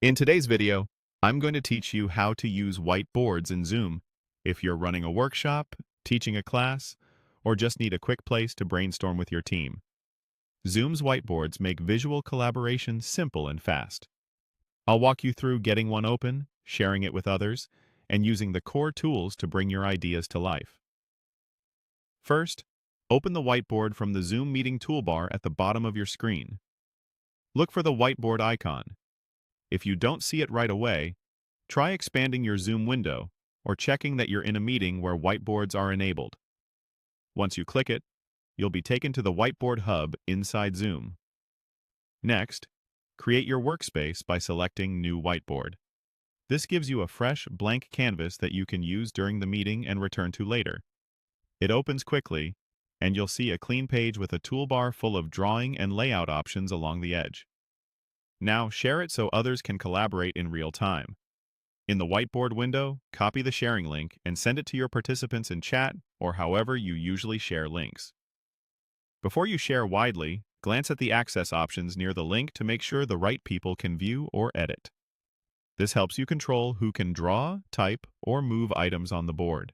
In today's video, I'm going to teach you how to use whiteboards in Zoom if you're running a workshop, teaching a class, or just need a quick place to brainstorm with your team. Zoom's whiteboards make visual collaboration simple and fast. I'll walk you through getting one open, sharing it with others, and using the core tools to bring your ideas to life. First, open the whiteboard from the Zoom meeting toolbar at the bottom of your screen. Look for the whiteboard icon. If you don't see it right away, try expanding your Zoom window or checking that you're in a meeting where whiteboards are enabled. Once you click it, you'll be taken to the Whiteboard hub inside Zoom. Next, create your workspace by selecting New Whiteboard. This gives you a fresh, blank canvas that you can use during the meeting and return to later. It opens quickly, and you'll see a clean page with a toolbar full of drawing and layout options along the edge. Now share it so others can collaborate in real time. In the whiteboard window, copy the sharing link and send it to your participants in chat or however you usually share links. Before you share widely, glance at the access options near the link to make sure the right people can view or edit. This helps you control who can draw, type, or move items on the board.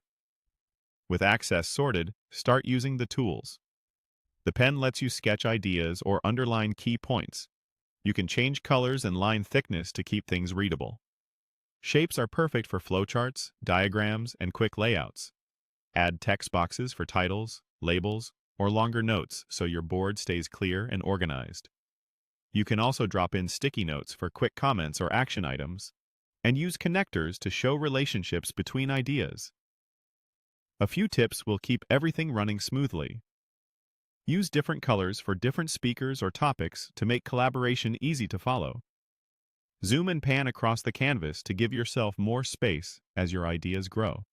With access sorted, start using the tools. The pen lets you sketch ideas or underline key points. You can change colors and line thickness to keep things readable. Shapes are perfect for flowcharts, diagrams, and quick layouts. Add text boxes for titles, labels, or longer notes so your board stays clear and organized. You can also drop in sticky notes for quick comments or action items, and use connectors to show relationships between ideas. A few tips will keep everything running smoothly. Use different colors for different speakers or topics to make collaboration easy to follow. Zoom and pan across the canvas to give yourself more space as your ideas grow.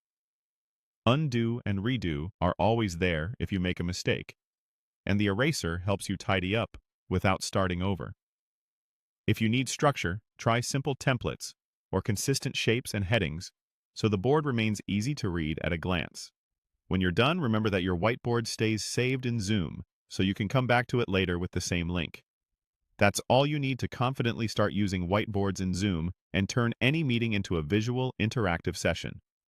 Undo and redo are always there if you make a mistake, and the eraser helps you tidy up without starting over. If you need structure, try simple templates or consistent shapes and headings so the board remains easy to read at a glance. When you're done, remember that your whiteboard stays saved in Zoom, so you can come back to it later with the same link. That's all you need to confidently start using whiteboards in Zoom and turn any meeting into a visual, interactive session.